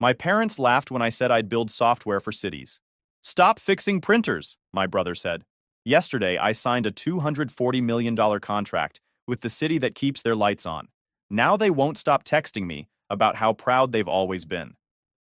My parents laughed when I said I'd build software for cities. Stop fixing printers, my brother said. Yesterday, I signed a $240 million contract with the city that keeps their lights on. Now they won't stop texting me about how proud they've always been.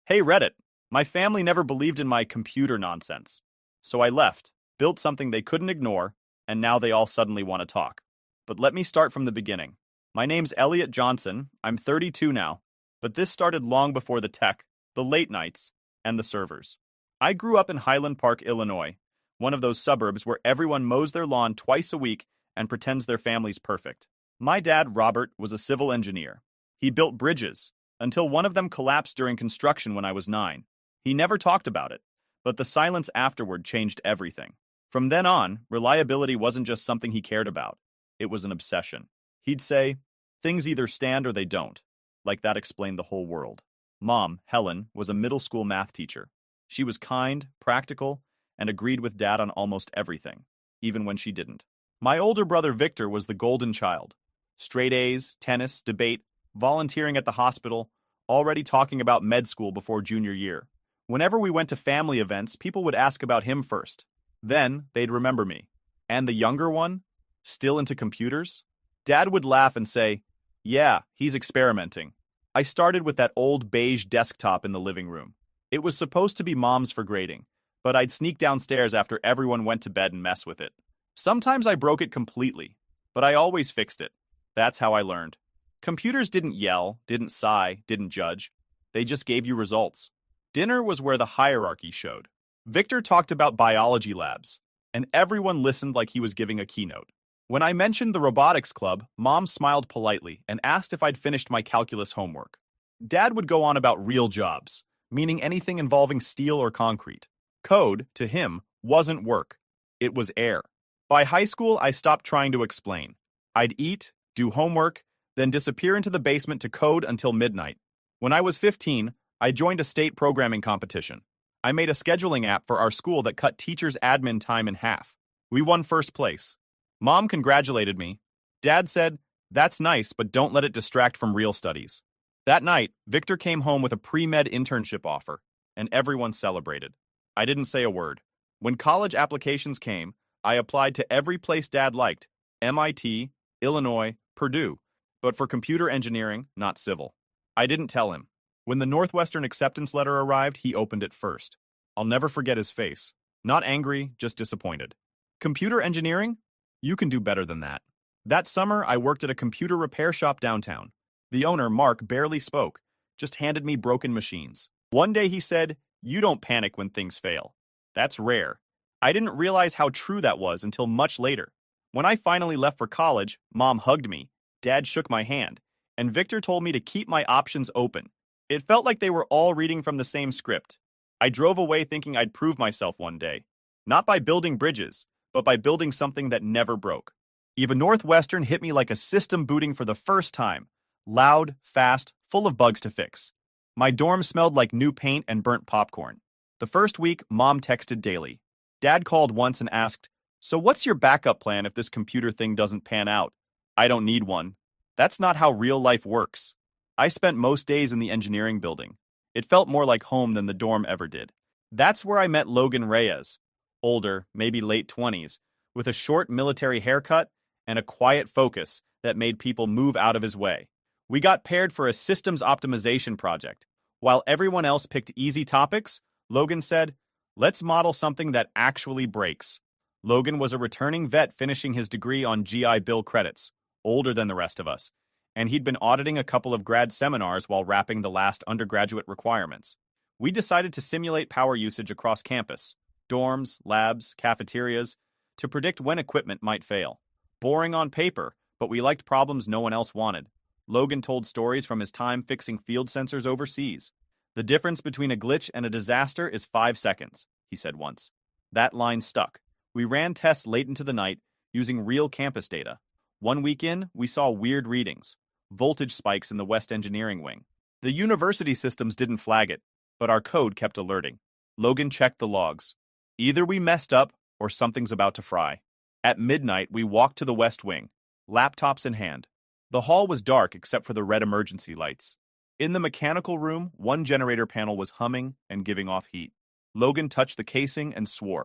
Hey, Reddit, my family never believed in my computer nonsense. So I left, built something they couldn't ignore, and now they all suddenly want to talk. But let me start from the beginning. My name's Elliot Johnson. I'm 32 now. But this started long before the tech, the late nights, and the servers. I grew up in Highland Park, Illinois, one of those suburbs where everyone mows their lawn twice a week and pretends their family's perfect. My dad, Robert, was a civil engineer. He built bridges, until one of them collapsed during construction when I was 9. He never talked about it, but the silence afterward changed everything. From then on, reliability wasn't just something he cared about. It was an obsession. He'd say, things either stand or they don't. Like that explained the whole world. Mom, Helen, was a middle school math teacher. She was kind, practical, and agreed with Dad on almost everything, even when she didn't. My older brother Victor was the golden child. Straight A's, tennis, debate, volunteering at the hospital, already talking about med school before junior year. Whenever we went to family events, people would ask about him first. Then they'd remember me. And the younger one? Still into computers? Dad would laugh and say, yeah, he's experimenting. I started with that old beige desktop in the living room. It was supposed to be Mom's for grading, but I'd sneak downstairs after everyone went to bed and mess with it. Sometimes I broke it completely, but I always fixed it. That's how I learned. Computers didn't yell, didn't sigh, didn't judge. They just gave you results. Dinner was where the hierarchy showed. Victor talked about biology labs, and everyone listened like he was giving a keynote. When I mentioned the robotics club, Mom smiled politely and asked if I'd finished my calculus homework. Dad would go on about real jobs, meaning anything involving steel or concrete. Code, to him, wasn't work. It was air. By high school, I stopped trying to explain. I'd eat, do homework, then disappear into the basement to code until midnight. When I was 15, I joined a state programming competition. I made a scheduling app for our school that cut teachers' admin time in half. We won first place. Mom congratulated me. Dad said, that's nice, but don't let it distract from real studies. That night, Victor came home with a pre-med internship offer, and everyone celebrated. I didn't say a word. When college applications came, I applied to every place Dad liked, MIT, Illinois, Purdue, but for computer engineering, not civil. I didn't tell him. When the Northwestern acceptance letter arrived, he opened it first. I'll never forget his face. Not angry, just disappointed. Computer engineering? You can do better than that. That summer, I worked at a computer repair shop downtown. The owner, Mark, barely spoke, just handed me broken machines. One day he said, you don't panic when things fail. That's rare. I didn't realize how true that was until much later. When I finally left for college, Mom hugged me, Dad shook my hand, and Victor told me to keep my options open. It felt like they were all reading from the same script. I drove away thinking I'd prove myself one day. Not by building bridges, but by building something that never broke. Even Northwestern hit me like a system booting for the first time. Loud, fast, full of bugs to fix. My dorm smelled like new paint and burnt popcorn. The first week, Mom texted daily. Dad called once and asked, so what's your backup plan if this computer thing doesn't pan out? I don't need one. That's not how real life works. I spent most days in the engineering building. It felt more like home than the dorm ever did. That's where I met Logan Reyes, older, maybe late 20s, with a short military haircut and a quiet focus that made people move out of his way. We got paired for a systems optimization project. While everyone else picked easy topics, Logan said, let's model something that actually breaks. Logan was a returning vet finishing his degree on GI Bill credits, older than the rest of us, and he'd been auditing a couple of grad seminars while wrapping the last undergraduate requirements. We decided to simulate power usage across campus, dorms, labs, cafeterias, to predict when equipment might fail. Boring on paper, but we liked problems no one else wanted. Logan told stories from his time fixing field sensors overseas. The difference between a glitch and a disaster is 5 seconds, he said once. That line stuck. We ran tests late into the night using real campus data. One week in, we saw weird readings, voltage spikes in the West Engineering Wing. The university systems didn't flag it, but our code kept alerting. Logan checked the logs. Either we messed up or something's about to fry. At midnight, we walked to the West Wing, laptops in hand. The hall was dark except for the red emergency lights. In the mechanical room, one generator panel was humming and giving off heat. Logan touched the casing and swore.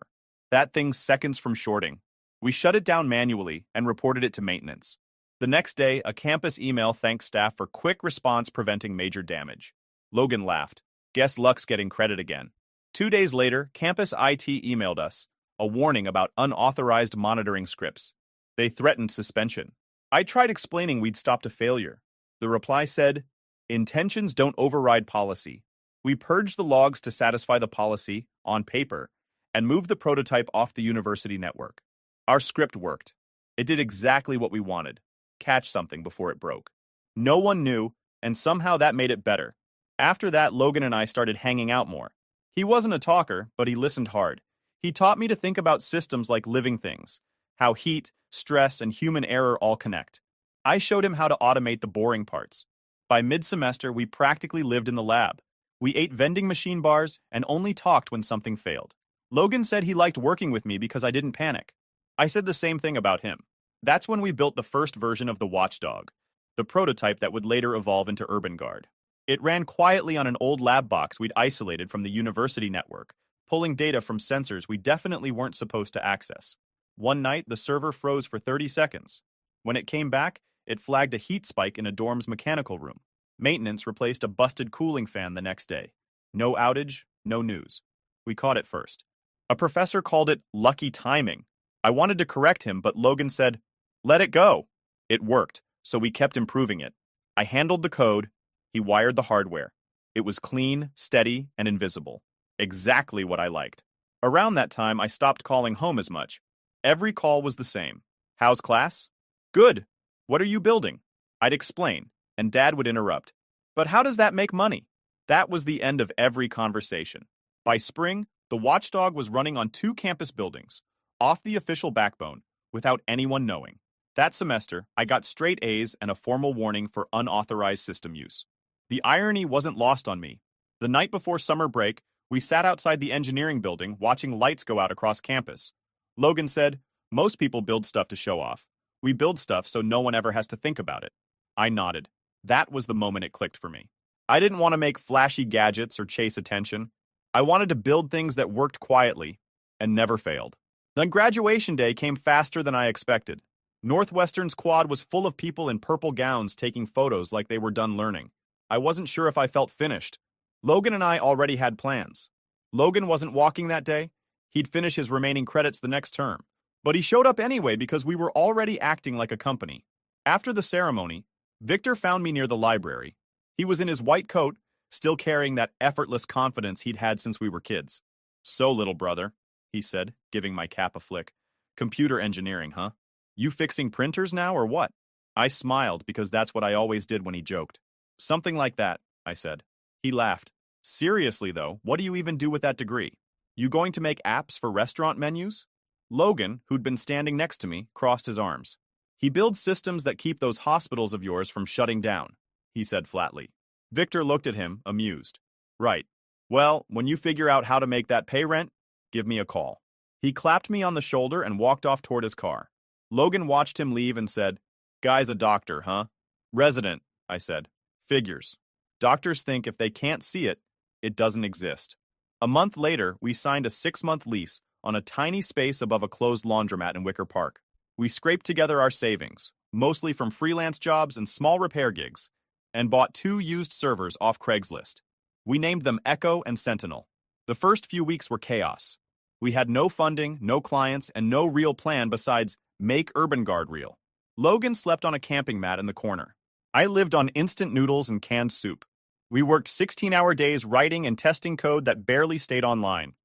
That thing's seconds from shorting. We shut it down manually and reported it to maintenance. The next day, a campus email thanked staff for quick response preventing major damage. Logan laughed. Guess luck's getting credit again. 2 days later, campus IT emailed us, a warning about unauthorized monitoring scripts. They threatened suspension. I tried explaining we'd stopped a failure. The reply said, "Intentions don't override policy. We purged the logs to satisfy the policy, on paper, and moved the prototype off the university network. Our script worked. It did exactly what we wanted. Catch something before it broke. No one knew, and somehow that made it better. After that, Logan and I started hanging out more. He wasn't a talker, but he listened hard. He taught me to think about systems like living things, how heat, stress, and human error all connect. I showed him how to automate the boring parts. By mid-semester, we practically lived in the lab. We ate vending machine bars and only talked when something failed. Logan said he liked working with me because I didn't panic. I said the same thing about him. That's when we built the first version of the Watchdog, the prototype that would later evolve into Urban Guard. It ran quietly on an old lab box we'd isolated from the university network, pulling data from sensors we definitely weren't supposed to access. One night, the server froze for 30 seconds. When it came back, it flagged a heat spike in a dorm's mechanical room. Maintenance replaced a busted cooling fan the next day. No outage, no news. We caught it first. A professor called it lucky timing. I wanted to correct him, but Logan said, "Let it go." It worked, so we kept improving it. I handled the code. He wired the hardware. It was clean, steady, and invisible. Exactly what I liked. Around that time, I stopped calling home as much. Every call was the same. "How's class?" "Good." "What are you building?" I'd explain, and Dad would interrupt. "But how does that make money?" That was the end of every conversation. By spring, the Watchdog was running on 2 campus buildings, off the official backbone, without anyone knowing. That semester, I got straight A's and a formal warning for unauthorized system use. The irony wasn't lost on me. The night before summer break, we sat outside the engineering building watching lights go out across campus. Logan said, "Most people build stuff to show off. We build stuff so no one ever has to think about it." I nodded. That was the moment it clicked for me. I didn't want to make flashy gadgets or chase attention. I wanted to build things that worked quietly and never failed. Then graduation day came faster than I expected. Northwestern's quad was full of people in purple gowns taking photos like they were done learning. I wasn't sure if I felt finished. Logan and I already had plans. Logan wasn't walking that day. He'd finish his remaining credits the next term. But he showed up anyway because we were already acting like a company. After the ceremony, Victor found me near the library. He was in his white coat, still carrying that effortless confidence he'd had since we were kids. "So, little brother," he said, giving my cap a flick. "Computer engineering, huh? You fixing printers now or what?" I smiled because that's what I always did when he joked. "Something like that," I said. He laughed. "Seriously though, what do you even do with that degree? You going to make apps for restaurant menus?" Logan, who'd been standing next to me, crossed his arms. "He builds systems that keep those hospitals of yours from shutting down," he said flatly. Victor looked at him, amused. "Right. Well, when you figure out how to make that pay rent, give me a call." He clapped me on the shoulder and walked off toward his car. Logan watched him leave and said, "Guy's a doctor, huh?" "Resident," I said. "Figures. Doctors think if they can't see it, it doesn't exist." A month later, we signed a 6-month lease on a tiny space above a closed laundromat in Wicker Park. We scraped together our savings, mostly from freelance jobs and small repair gigs, and bought 2 used servers off Craigslist. We named them Echo and Sentinel. The first few weeks were chaos. We had no funding, no clients, and no real plan besides make Urban Guard real. Logan slept on a camping mat in the corner. I lived on instant noodles and canned soup. We worked 16-hour days writing and testing code that barely stayed online.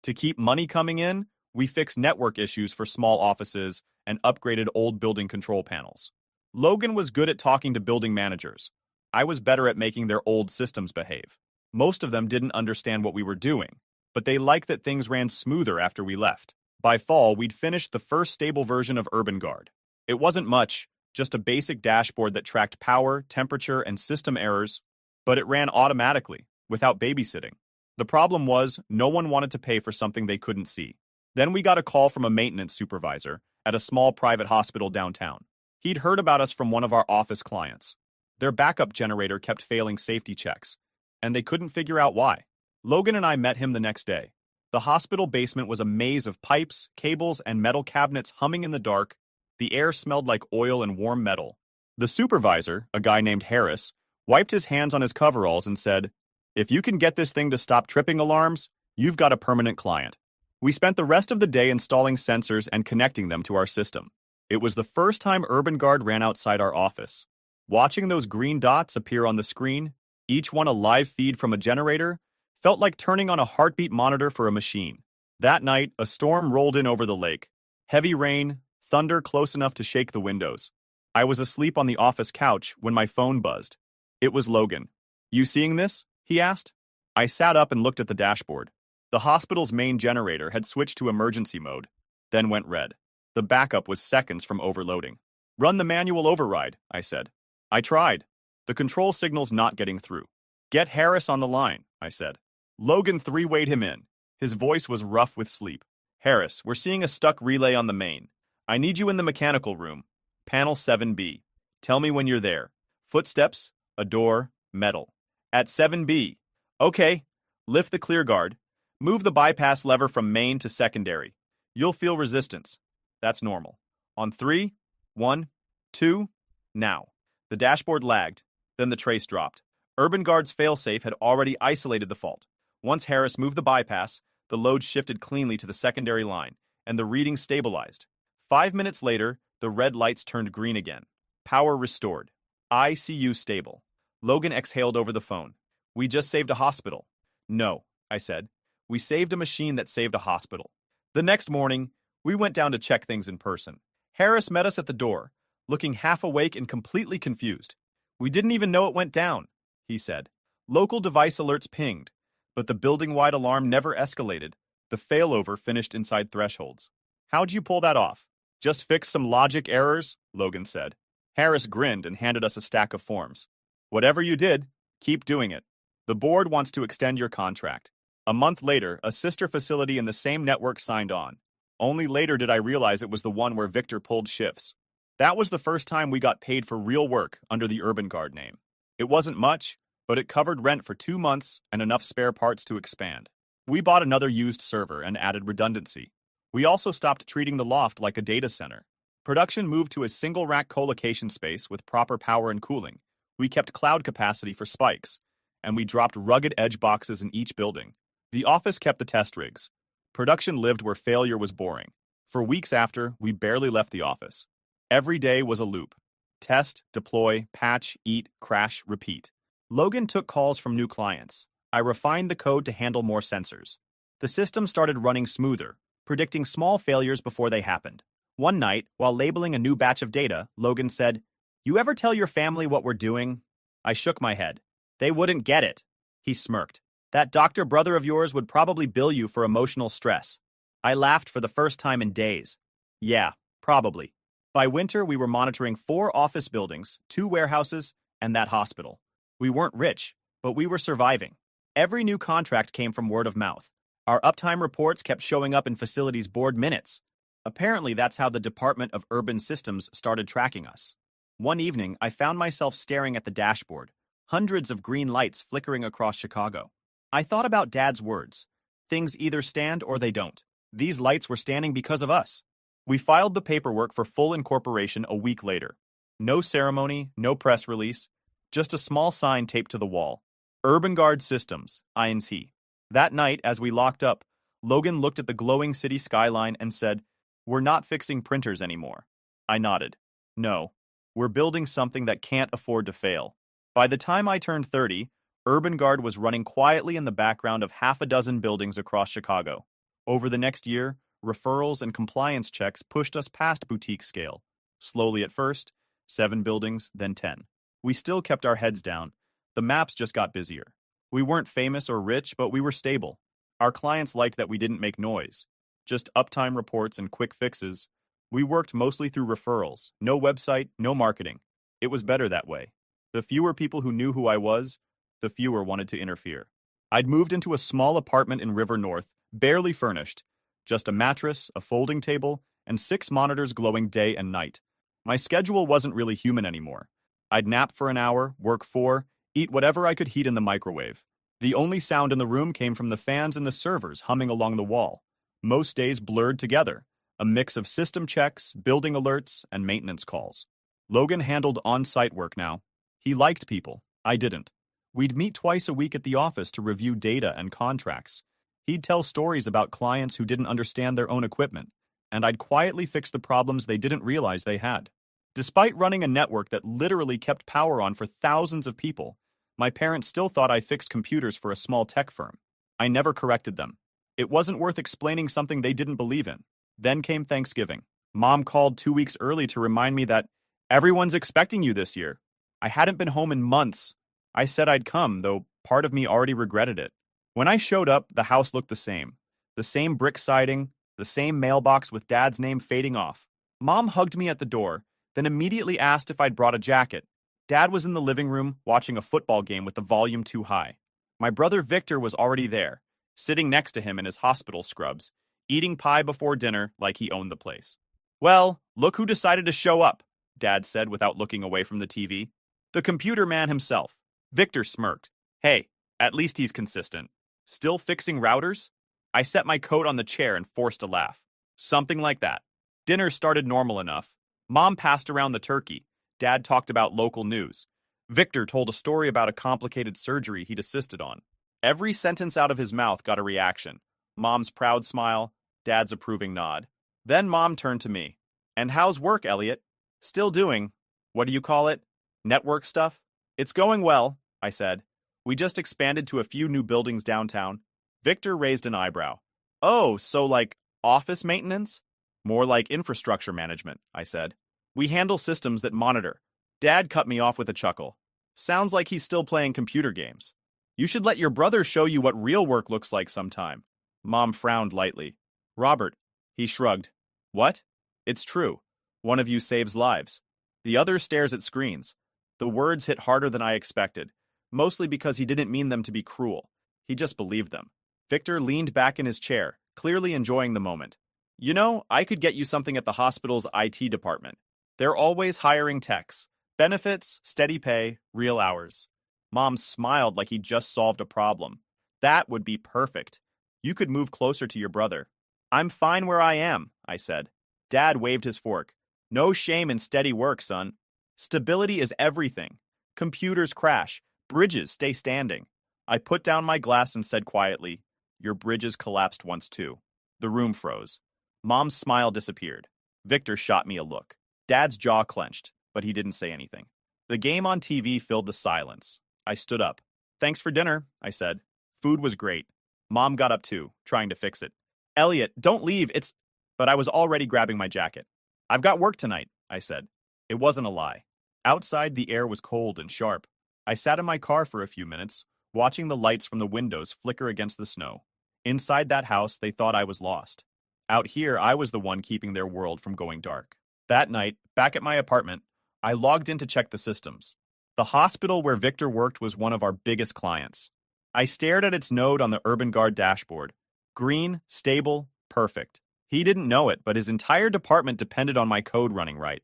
To keep money coming in, we fixed network issues for small offices and upgraded old building control panels. Logan was good at talking to building managers. I was better at making their old systems behave. Most of them didn't understand what we were doing, but they liked that things ran smoother after we left. By fall, we'd finished the first stable version of Urban Guard. It wasn't much, just a basic dashboard that tracked power, temperature, and system errors, but it ran automatically, without babysitting. The problem was, no one wanted to pay for something they couldn't see. Then we got a call from a maintenance supervisor at a small private hospital downtown. He'd heard about us from one of our office clients. Their backup generator kept failing safety checks, and they couldn't figure out why. Logan and I met him the next day. The hospital basement was a maze of pipes, cables, and metal cabinets humming in the dark. The air smelled like oil and warm metal. The supervisor, a guy named Harris, wiped his hands on his coveralls and said, "If you can get this thing to stop tripping alarms, you've got a permanent client." We spent the rest of the day installing sensors and connecting them to our system. It was the first time Urban Guard ran outside our office. Watching those green dots appear on the screen, each one a live feed from a generator, felt like turning on a heartbeat monitor for a machine. That night, a storm rolled in over the lake. Heavy rain, thunder close enough to shake the windows. I was asleep on the office couch when my phone buzzed. It was Logan. "You seeing this?" he asked. I sat up and looked at the dashboard. The hospital's main generator had switched to emergency mode, then went red. The backup was seconds from overloading. "Run the manual override," I said. I tried. The control signal's not getting through. "Get Harris on the line," I said. Logan three-wayed him in. His voice was rough with sleep. "Harris, we're seeing a stuck relay on the main. I need you in the mechanical room. Panel 7B. Tell me when you're there. Footsteps, a door, metal. At 7B. Okay. Lift the clear guard. Move the bypass lever from main to secondary. You'll feel resistance. That's normal. On 3, 1, 2, now." The dashboard lagged, then the trace dropped. Urban Guard's failsafe had already isolated the fault. Once Harris moved the bypass, the load shifted cleanly to the secondary line, and the reading stabilized. 5 minutes later, the red lights turned green again. Power restored. ICU stable. Logan exhaled over the phone. "We just saved a hospital." "No," I said. "We saved a machine that saved a hospital." The next morning, we went down to check things in person. Harris met us at the door, looking half awake and completely confused. "We didn't even know it went down," he said. "Local device alerts pinged, but the building-wide alarm never escalated. The failover finished inside thresholds." "How'd you pull that off?" "Just fix some logic errors," Logan said. Harris grinned and handed us a stack of forms. "Whatever you did, keep doing it. The board wants to extend your contract." A month later, a sister facility in the same network signed on. Only later did I realize it was the one where Victor pulled shifts. That was the first time we got paid for real work under the Urban Guard name. It wasn't much, but it covered rent for 2 months and enough spare parts to expand. We bought another used server and added redundancy. We also stopped treating the loft like a data center. Production moved to a single-rack colocation space with proper power and cooling. We kept cloud capacity for spikes, and we dropped rugged edge boxes in each building. The office kept the test rigs. Production lived where failure was boring. For weeks after, we barely left the office. Every day was a loop. Test, deploy, patch, eat, crash, repeat. Logan took calls from new clients. I refined the code to handle more sensors. The system started running smoother, predicting small failures before they happened. One night, while labeling a new batch of data, Logan said, "You ever tell your family what we're doing?" I shook my head. "They wouldn't get it." He smirked. "That doctor brother of yours would probably bill you for emotional stress." I laughed for the first time in days. "Yeah, probably." By winter, we were monitoring 4 office buildings, 2 warehouses, and that hospital. We weren't rich, but we were surviving. Every new contract came from word of mouth. Our uptime reports kept showing up in facilities' board minutes. Apparently, that's how the Department of Urban Systems started tracking us. One evening, I found myself staring at the dashboard, hundreds of green lights flickering across Chicago. I thought about Dad's words. Things either stand or they don't. These lights were standing because of us. We filed the paperwork for full incorporation a week later. No ceremony, no press release, just a small sign taped to the wall. Urban Guard Systems, INC. That night, as we locked up, Logan looked at the glowing city skyline and said, "We're not fixing printers anymore." I nodded. "No, we're building something that can't afford to fail." By the time I turned 30, Urban Guard was running quietly in the background of half a dozen buildings across Chicago. Over the next year, referrals and compliance checks pushed us past boutique scale. Slowly at first, 7 buildings, then 10. We still kept our heads down. The maps just got busier. We weren't famous or rich, but we were stable. Our clients liked that we didn't make noise. Just uptime reports and quick fixes. We worked mostly through referrals. No website, no marketing. It was better that way. The fewer people who knew who I was, the fewer wanted to interfere. I'd moved into a small apartment in River North, barely furnished. Just a mattress, a folding table, and 6 monitors glowing day and night. My schedule wasn't really human anymore. I'd nap for an hour, work 4, eat whatever I could heat in the microwave. The only sound in the room came from the fans and the servers humming along the wall. Most days blurred together, a mix of system checks, building alerts, and maintenance calls. Logan handled on-site work now. He liked people. I didn't. We'd meet twice a week at the office to review data and contracts. He'd tell stories about clients who didn't understand their own equipment, and I'd quietly fix the problems they didn't realize they had. Despite running a network that literally kept power on for thousands of people, my parents still thought I fixed computers for a small tech firm. I never corrected them. It wasn't worth explaining something they didn't believe in. Then came Thanksgiving. Mom called 2 weeks early to remind me that everyone's expecting you this year. I hadn't been home in months. I said I'd come, though part of me already regretted it. When I showed up, the house looked the same. The same brick siding, the same mailbox with Dad's name fading off. Mom hugged me at the door, then immediately asked if I'd brought a jacket. Dad was in the living room watching a football game with the volume too high. My brother Victor was already there, sitting next to him in his hospital scrubs, eating pie before dinner like he owned the place. "Well, look who decided to show up," Dad said without looking away from the TV. "The computer man himself." Victor smirked. "Hey, at least he's consistent. Still fixing routers?" I set my coat on the chair and forced a laugh. "Something like that." Dinner started normal enough. Mom passed around the turkey. Dad talked about local news. Victor told a story about a complicated surgery he'd assisted on. Every sentence out of his mouth got a reaction. Mom's proud smile, Dad's approving nod. Then Mom turned to me. "And how's work, Elliot?" "Still doing, what do you call it? Network stuff?" "It's going well," I said. "We just expanded to a few new buildings downtown." Victor raised an eyebrow. "Oh, so like office maintenance?" "More like infrastructure management," I said. "We handle systems that monitor." Dad cut me off with a chuckle. "Sounds like he's still playing computer games. You should let your brother show you what real work looks like sometime." Mom frowned lightly. "Robert," he shrugged. "What?" "It's true. One of you saves lives. The other stares at screens." The words hit harder than I expected, mostly because he didn't mean them to be cruel. He just believed them. Victor leaned back in his chair, clearly enjoying the moment. "You know, I could get you something at the hospital's IT department. They're always hiring techs. Benefits, steady pay, real hours." Mom smiled like he'd just solved a problem. "That would be perfect. You could move closer to your brother." "I'm fine where I am," I said. Dad waved his fork. "No shame in steady work, son. Stability is everything. Computers crash. Bridges stay standing." I put down my glass and said quietly, "Your bridges collapsed once too." The room froze. Mom's smile disappeared. Victor shot me a look. Dad's jaw clenched, but he didn't say anything. The game on TV filled the silence. I stood up. "Thanks for dinner," I said. Food was great. Mom got up too, trying to fix it. "Elliot, don't leave, it's..." But I was already grabbing my jacket. "I've got work tonight," I said. It wasn't a lie. Outside, the air was cold and sharp. I sat in my car for a few minutes, watching the lights from the windows flicker against the snow. Inside that house, they thought I was lost. Out here, I was the one keeping their world from going dark. That night, back at my apartment, I logged in to check the systems. The hospital where Victor worked was one of our biggest clients. I stared at its node on the Urban Guard dashboard. Green, stable, perfect. He didn't know it, but his entire department depended on my code running right.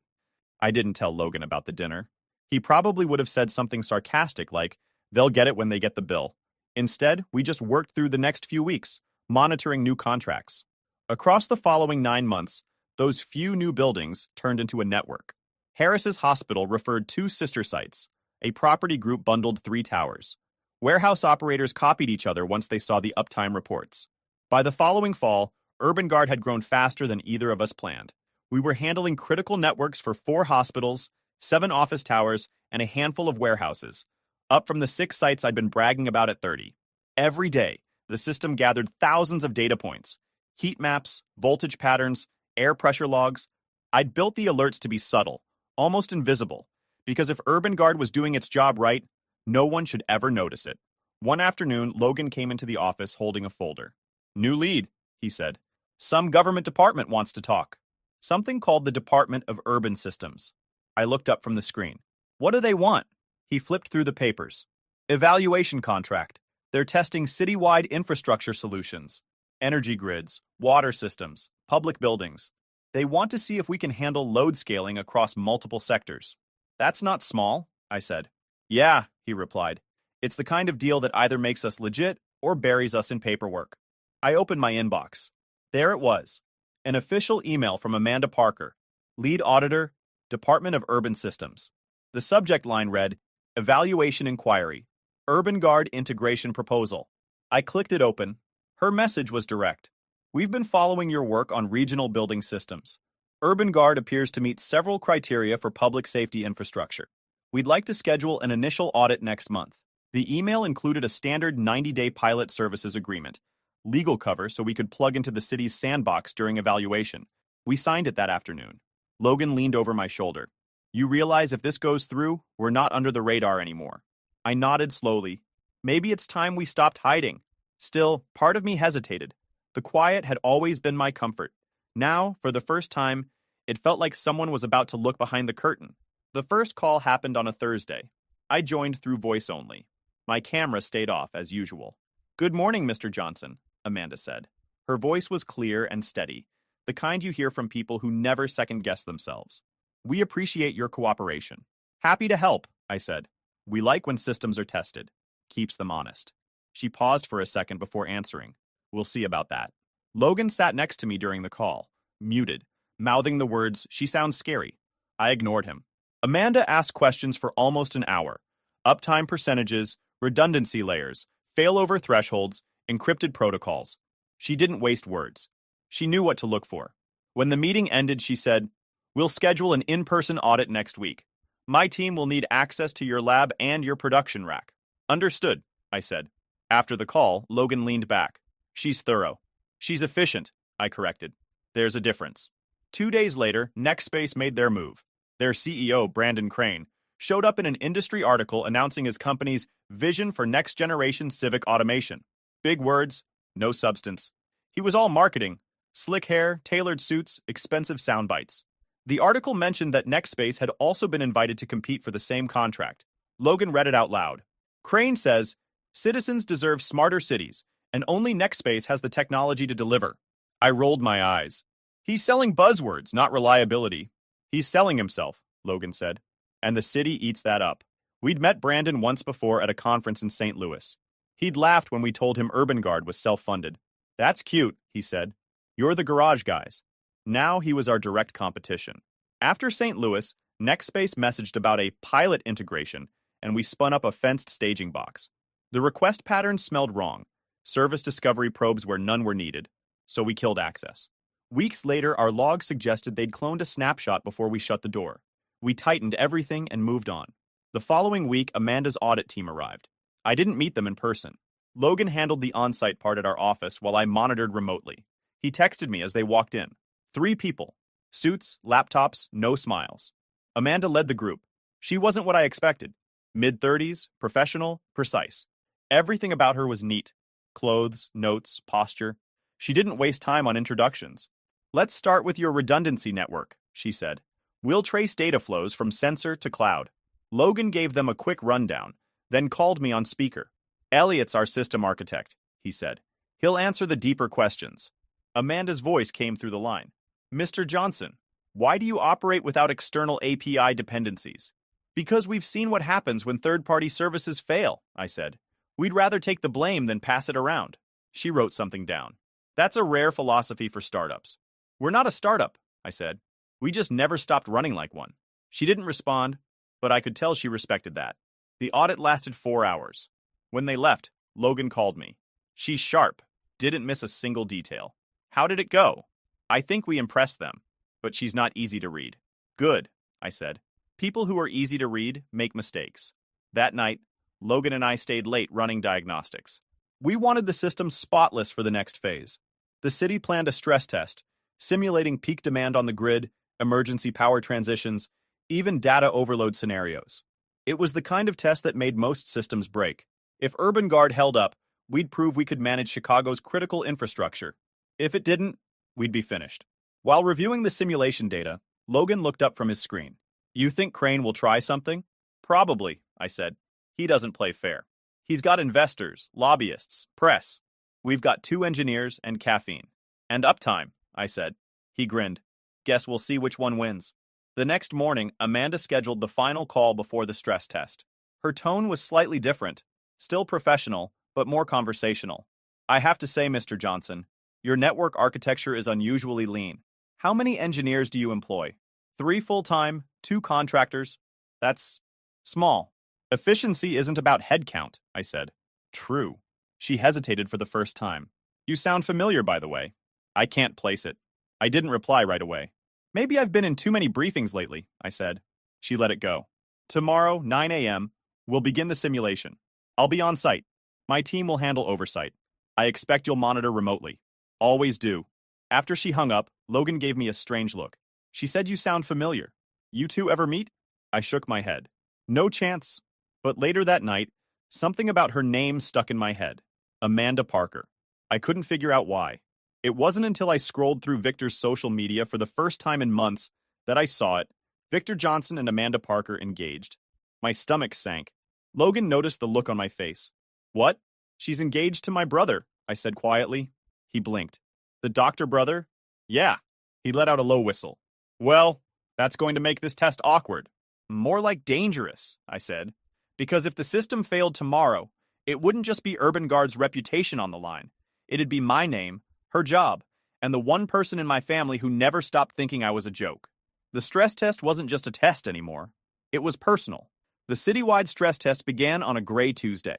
I didn't tell Logan about the dinner. He probably would have said something sarcastic like, "They'll get it when they get the bill." Instead, we just worked through the next few weeks, monitoring new contracts. Across the following 9 months, those few new buildings turned into a network. Harris's hospital referred 2 sister sites. A property group bundled 3 towers. Warehouse operators copied each other once they saw the uptime reports. By the following fall, Urban Guard had grown faster than either of us planned. We were handling critical networks for 4 hospitals, 7 office towers, and a handful of warehouses, up from the 6 sites I'd been bragging about at 30. Every day, the system gathered thousands of data points, heat maps, voltage patterns, air pressure logs. I'd built the alerts to be subtle, almost invisible, because if Urban Guard was doing its job right, no one should ever notice it. One afternoon, Logan came into the office holding a folder. "New lead," he said. "Some government department wants to talk." Something called the Department of Urban Systems. I looked up from the screen. "What do they want?" He flipped through the papers. "Evaluation contract. They're testing citywide infrastructure solutions. Energy grids, water systems, public buildings. They want to see if we can handle load scaling across multiple sectors." "That's not small," I said. Yeah, he replied. It's the kind of deal that either makes us legit or buries us in paperwork. I opened my inbox. There it was. An official email from Amanda Parker, lead auditor, Department of Urban Systems. The subject line read, Evaluation Inquiry, Urban Guard Integration Proposal. I clicked it open. Her message was direct. We've been following your work on regional building systems. Urban Guard appears to meet several criteria for public safety infrastructure. We'd like to schedule an initial audit next month. The email included a standard 90-day pilot services agreement, legal cover so we could plug into the city's sandbox during evaluation. We signed it that afternoon. Logan leaned over my shoulder. You realize if this goes through, we're not under the radar anymore. I nodded slowly. Maybe it's time we stopped hiding. Still, part of me hesitated. The quiet had always been my comfort. Now, for the first time, it felt like someone was about to look behind the curtain. The first call happened on a Thursday. I joined through voice only. My camera stayed off as usual. Good morning, Mr. Johnson, Amanda said. Her voice was clear and steady, the kind you hear from people who never second-guess themselves. We appreciate your cooperation. Happy to help, I said. We like when systems are tested. Keeps them honest. She paused for a second before answering. We'll see about that. Logan sat next to me during the call, muted, mouthing the words, she sounds scary. I ignored him. Amanda asked questions for almost an hour. Uptime percentages, redundancy layers, failover thresholds, encrypted protocols. She didn't waste words. She knew what to look for. When the meeting ended, she said, We'll schedule an in-person audit next week. My team will need access to your lab and your production rack. Understood, I said. After the call, Logan leaned back. She's thorough. She's efficient, I corrected. There's a difference. 2 days later, NextSpace made their move. Their CEO, Brandon Crane, showed up in an industry article announcing his company's vision for next-generation civic automation. Big words, no substance. He was all marketing. Slick hair, tailored suits, expensive sound bites. The article mentioned that NextSpace had also been invited to compete for the same contract. Logan read it out loud. Crane says, citizens deserve smarter cities, and only NextSpace has the technology to deliver. I rolled my eyes. He's selling buzzwords, not reliability. He's selling himself, Logan said. And the city eats that up. We'd met Brandon once before at a conference in St. Louis. He'd laughed when we told him Urban Guard was self-funded. That's cute, he said. You're the garage guys. Now he was our direct competition. After St. Louis, NextSpace messaged about a pilot integration, and we spun up a fenced staging box. The request pattern smelled wrong. Service discovery probes where none were needed, so we killed access. Weeks later, our logs suggested they'd cloned a snapshot before we shut the door. We tightened everything and moved on. The following week, Amanda's audit team arrived. I didn't meet them in person. Logan handled the on-site part at our office while I monitored remotely. He texted me as they walked in. 3 people. Suits, laptops, no smiles. Amanda led the group. She wasn't what I expected. Mid-30s, professional, precise. Everything about her was neat. Clothes, notes, posture. She didn't waste time on introductions. Let's start with your redundancy network, she said. We'll trace data flows from sensor to cloud. Logan gave them a quick rundown, then called me on speaker. Elliot's our system architect, he said. He'll answer the deeper questions. Amanda's voice came through the line. Mr. Johnson, why do you operate without external API dependencies? Because we've seen what happens when third-party services fail, I said. We'd rather take the blame than pass it around. She wrote something down. That's a rare philosophy for startups. We're not a startup, I said. We just never stopped running like one. She didn't respond, but I could tell she respected that. The audit lasted 4 hours. When they left, Logan called me. She's sharp, didn't miss a single detail. How did it go? I think we impressed them, but she's not easy to read. Good, I said. People who are easy to read make mistakes. That night, Logan and I stayed late running diagnostics. We wanted the system spotless for the next phase. The city planned a stress test, simulating peak demand on the grid, emergency power transitions, even data overload scenarios. It was the kind of test that made most systems break. If Urban Guard held up, we'd prove we could manage Chicago's critical infrastructure. If it didn't, we'd be finished. While reviewing the simulation data, Logan looked up from his screen. You think Crane will try something? Probably, I said. He doesn't play fair. He's got investors, lobbyists, press. We've got 2 engineers and caffeine. And uptime, I said. He grinned. Guess we'll see which one wins. The The next morning, Amanda scheduled the final call before the stress test. Her tone was slightly different, still professional, but more conversational. I have to say, Mr. Johnson, your network architecture is unusually lean. How many engineers do you employ? 3 full-time, 2 contractors? That's small. Efficiency isn't about headcount, I said. True. She hesitated for the first time. You sound familiar, by the way. I can't place it. I didn't reply right away. Maybe I've been in too many briefings lately, I said. She let it go. Tomorrow, 9 a.m., we'll begin the simulation. I'll be on site. My team will handle oversight. I expect you'll monitor remotely. Always do. After she hung up, Logan gave me a strange look. She said you sound familiar. You two ever meet? I shook my head. No chance. But later that night, something about her name stuck in my head. Amanda Parker. I couldn't figure out why. It wasn't until I scrolled through Victor's social media for the first time in months that I saw it. Victor Johnson and Amanda Parker engaged. My stomach sank. Logan noticed the look on my face. What? She's engaged to my brother, I said quietly. He blinked. The doctor brother? Yeah. He let out a low whistle. Well, that's going to make this test awkward. More like dangerous, I said. Because if the system failed tomorrow, it wouldn't just be Urban Guard's reputation on the line. It'd be my name, her job, and the one person in my family who never stopped thinking I was a joke. The stress test wasn't just a test anymore. It was personal. The citywide stress test began on a gray Tuesday.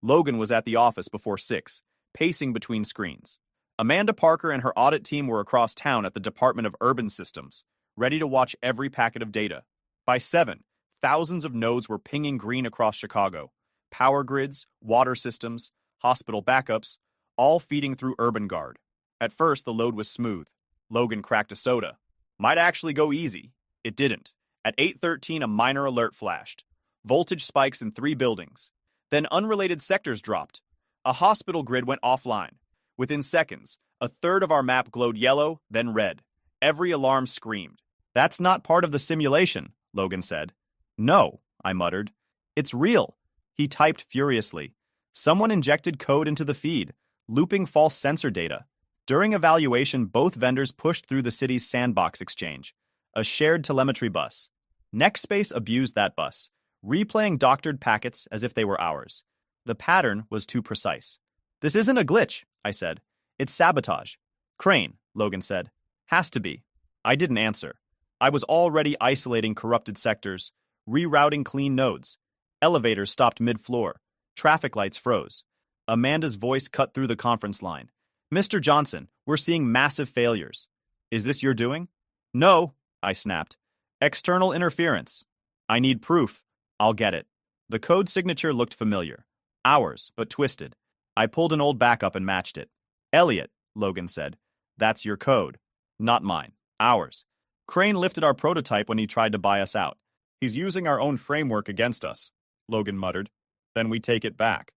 Logan was at the office before 6, pacing between screens. Amanda Parker and her audit team were across town at the Department of Urban Systems, ready to watch every packet of data. By 7, thousands of nodes were pinging green across Chicago. Power grids, water systems, hospital backups, all feeding through Urban Guard. At first, the load was smooth. Logan cracked a soda. Might actually go easy. It didn't. At 8:13, a minor alert flashed. Voltage spikes in 3 buildings. Then unrelated sectors dropped. A hospital grid went offline. Within seconds, a third of our map glowed yellow, then red. Every alarm screamed. That's not part of the simulation, Logan said. No, I muttered. It's real. He typed furiously. Someone injected code into the feed, looping false sensor data. During evaluation, both vendors pushed through the city's sandbox exchange, a shared telemetry bus. Nextspace abused that bus, replaying doctored packets as if they were ours. The pattern was too precise. This isn't a glitch, I said. It's sabotage. Crane, Logan said. Has to be. I didn't answer. I was already isolating corrupted sectors, rerouting clean nodes. Elevators stopped mid-floor. Traffic lights froze. Amanda's voice cut through the conference line. Mr. Johnson, we're seeing massive failures. Is this your doing? No, I snapped. External interference. I need proof. I'll get it. The code signature looked familiar. Ours, but twisted. I pulled an old backup and matched it. Elliot, Logan said. That's your code. Not mine. Ours. Crane lifted our prototype when he tried to buy us out. He's using our own framework against us, Logan muttered. Then we take it back.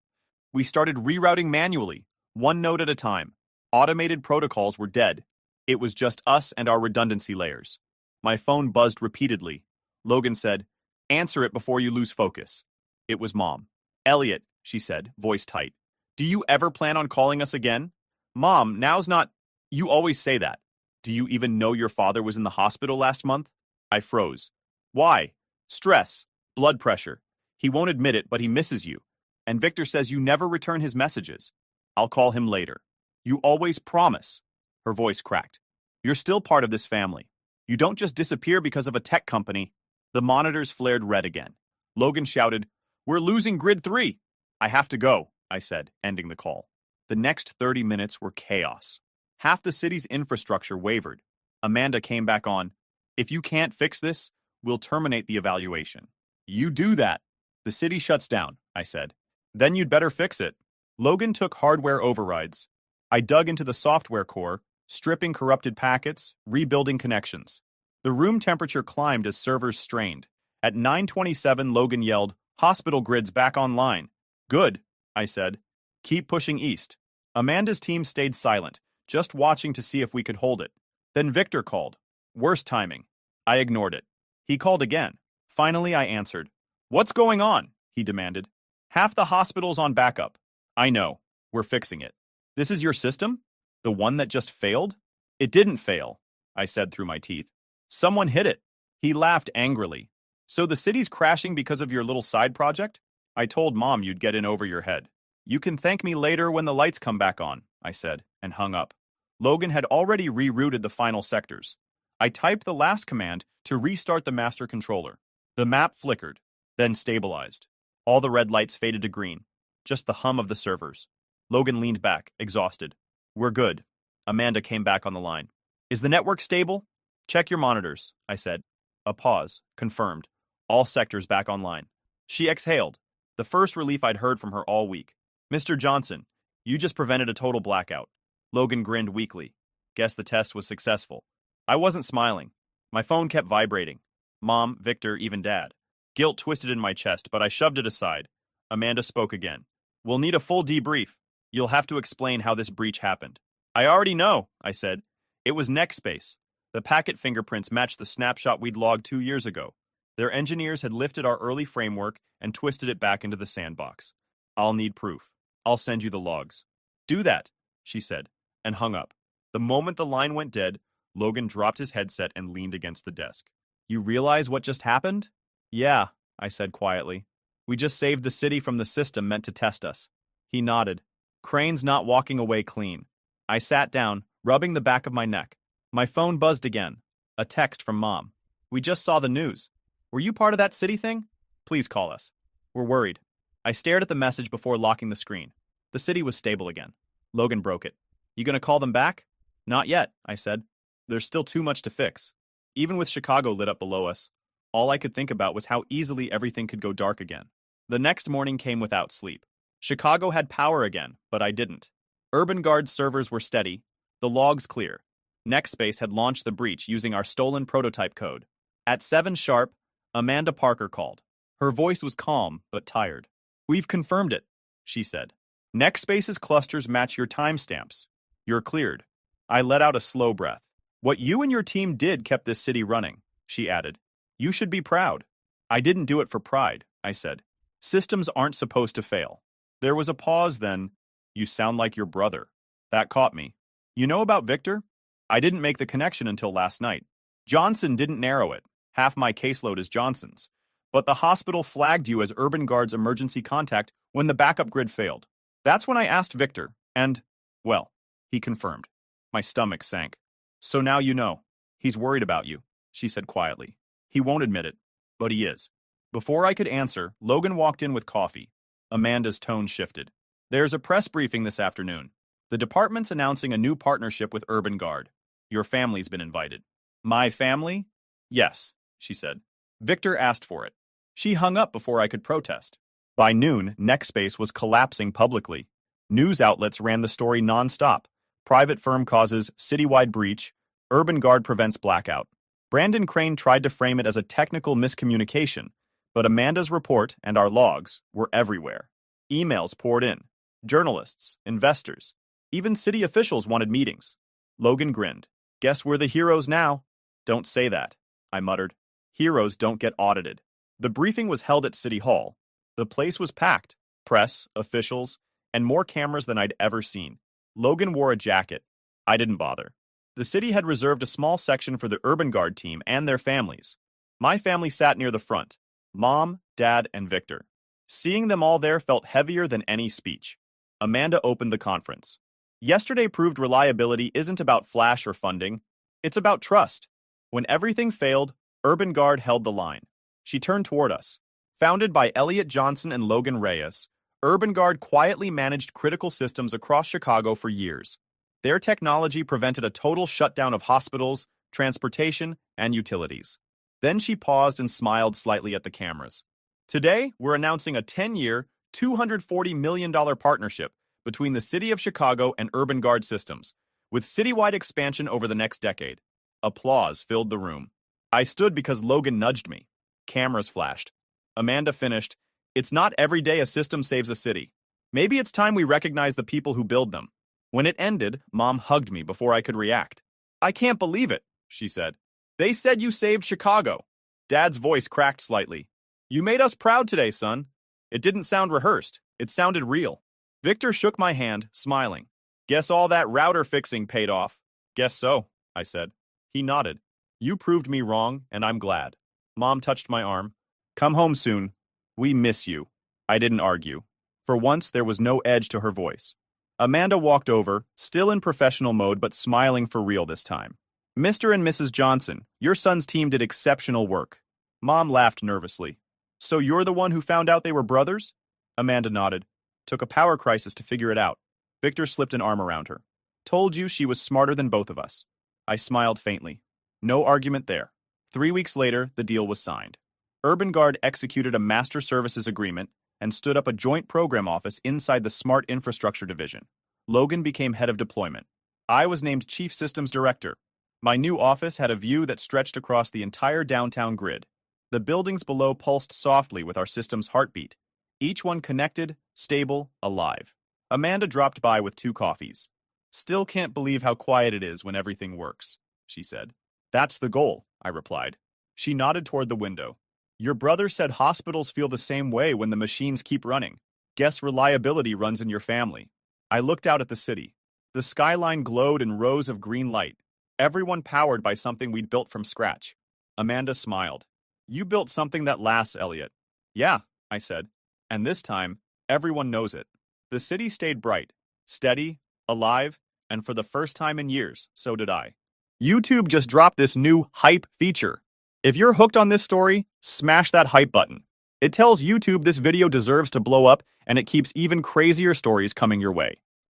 We started rerouting manually, one node at a time. Automated protocols were dead. It was just us and our redundancy layers. My phone buzzed repeatedly. Logan said, "Answer it before you lose focus." It was Mom. "Elliot," she said, voice tight. "Do you ever plan on calling us again?" "Mom, now's not—" "You always say that. Do you even know your father was in the hospital last month?" I froze. "Why?" "Stress. Blood pressure. He won't admit it, but he misses you. And Victor says you never return his messages." "I'll call him later." "You always promise." Her voice cracked. "You're still part of this family. You don't just disappear because of a tech company." The monitors flared red again. Logan shouted, "We're losing Grid 3." "I have to go," I said, ending the call. The next 30 minutes were chaos. Half the city's infrastructure wavered. Amanda came back on. "If you can't fix this, we'll terminate the evaluation." "You do that." "The city shuts down," I said. "Then you'd better fix it." Logan took hardware overrides. I dug into the software core, stripping corrupted packets, rebuilding connections. The room temperature climbed as servers strained. At 9:27, Logan yelled, "Hospital grid's back online." "Good," I said. "Keep pushing east." Amanda's team stayed silent, just watching to see if we could hold it. Then Victor called. Worst timing. I ignored it. He called again. Finally, I answered. "What's going on?" he demanded. "Half the hospital's on backup." "I know. We're fixing it." "This is your system? The one that just failed?" "It didn't fail," I said through my teeth. "Someone hit it." He laughed angrily. So the city's crashing because of your little side project? I told Mom you'd get in over your head. You can thank me later when the lights come back on, I said, and hung up. Logan had already rerouted the final sectors. I typed the last command to restart the master controller. The map flickered, then stabilized. All the red lights faded to green, just the hum of the servers. Logan leaned back, exhausted. We're good. Amanda came back on the line. Is the network stable? Check your monitors, I said. A pause. Confirmed. All sectors back online. She exhaled, the first relief I'd heard from her all week. Mr. Johnson, you just prevented a total blackout. Logan grinned weakly. Guess the test was successful. I wasn't smiling. My phone kept vibrating. Mom, Victor, even Dad. Guilt twisted in my chest, but I shoved it aside. Amanda spoke again. We'll need a full debrief. You'll have to explain how this breach happened. I already know, I said. It was Nextspace. The packet fingerprints matched the snapshot we'd logged 2 years ago. Their engineers had lifted our early framework and twisted it back into the sandbox. I'll need proof. I'll send you the logs. Do that, she said, and hung up. The moment the line went dead, Logan dropped his headset and leaned against the desk. You realize what just happened? Yeah, I said quietly. We just saved the city from the system meant to test us. He nodded. Crane's not walking away clean. I sat down, rubbing the back of my neck. My phone buzzed again. A text from Mom. We just saw the news. Were you part of that city thing? Please call us. We're worried. I stared at the message before locking the screen. The city was stable again. Logan broke it. You gonna call them back? Not yet, I said. There's still too much to fix. Even with Chicago lit up below us, all I could think about was how easily everything could go dark again. The next morning came without sleep. Chicago had power again, but I didn't. Urban Guard's servers were steady, the logs clear. Nextspace had launched the breach using our stolen prototype code. At 7 sharp, Amanda Parker called. Her voice was calm, but tired. We've confirmed it, she said. Nextspace's clusters match your timestamps. You're cleared. I let out a slow breath. What you and your team did kept this city running, she added. You should be proud. I didn't do it for pride, I said. Systems aren't supposed to fail. There was a pause then. You sound like your brother. That caught me. You know about Victor? I didn't make the connection until last night. Johnson didn't narrow it. Half my caseload is Johnson's. But the hospital flagged you as Urban Guard's emergency contact when the backup grid failed. That's when I asked Victor, and, well, he confirmed. My stomach sank. So now you know. He's worried about you, she said quietly. He won't admit it, but he is. Before I could answer, Logan walked in with coffee. Amanda's tone shifted. There's a press briefing this afternoon. The department's announcing a new partnership with Urban Guard. Your family's been invited. My family? Yes, she said. Victor asked for it. She hung up before I could protest. By noon, Nextspace was collapsing publicly. News outlets ran the story nonstop. Private firm causes citywide breach. Urban Guard prevents blackout. Brandon Crane tried to frame it as a technical miscommunication, but Amanda's report and our logs were everywhere. Emails poured in. Journalists, investors, even city officials wanted meetings. Logan grinned. Guess we're the heroes now. Don't say that, I muttered. Heroes don't get audited. The briefing was held at City Hall. The place was packed. Press, officials, and more cameras than I'd ever seen. Logan wore a jacket. I didn't bother. The city had reserved a small section for the Urban Guard team and their families. My family sat near the front. Mom, Dad, and Victor. Seeing them all there felt heavier than any speech. Amanda opened the conference. Yesterday proved reliability isn't about flash or funding. It's about trust. When everything failed, Urban Guard held the line. She turned toward us. Founded by Elliot Johnson and Logan Reyes, Urban Guard quietly managed critical systems across Chicago for years. Their technology prevented a total shutdown of hospitals, transportation, and utilities. Then she paused and smiled slightly at the cameras. Today, we're announcing a 10-year, $240 million partnership between the City of Chicago and Urban Guard Systems, with citywide expansion over the next decade. Applause filled the room. I stood because Logan nudged me. Cameras flashed. Amanda finished, It's not every day a system saves a city. Maybe it's time we recognize the people who build them. When it ended, Mom hugged me before I could react. I can't believe it, she said. They said you saved Chicago. Dad's voice cracked slightly. You made us proud today, son. It didn't sound rehearsed. It sounded real. Victor shook my hand, smiling. Guess all that router fixing paid off. Guess so, I said. He nodded. You proved me wrong, and I'm glad. Mom touched my arm. Come home soon. We miss you. I didn't argue. For once, there was no edge to her voice. Amanda walked over, still in professional mode but smiling for real this time. Mr. and Mrs. Johnson, your son's team did exceptional work. Mom laughed nervously. So you're the one who found out they were brothers? Amanda nodded. Took a power crisis to figure it out. Victor slipped an arm around her. Told you she was smarter than both of us. I smiled faintly. No argument there. 3 weeks later, the deal was signed. Urban Guard executed a master services agreement and stood up a joint program office inside the Smart Infrastructure Division. Logan became head of deployment. I was named Chief Systems Director. My new office had a view that stretched across the entire downtown grid. The buildings below pulsed softly with our system's heartbeat, each one connected, stable, alive. Amanda dropped by with 2 coffees. Still can't believe how quiet it is when everything works, she said. That's the goal, I replied. She nodded toward the window. Your brother said hospitals feel the same way when the machines keep running. Guess reliability runs in your family. I looked out at the city. The skyline glowed in rows of green light, everyone powered by something we'd built from scratch. Amanda smiled. You built something that lasts, Elliot. Yeah, I said. And this time, everyone knows it. The city stayed bright, steady, alive, and for the first time in years, so did I. YouTube just dropped this new hype feature. If you're hooked on this story, smash that hype button. It tells YouTube this video deserves to blow up, and it keeps even crazier stories coming your way.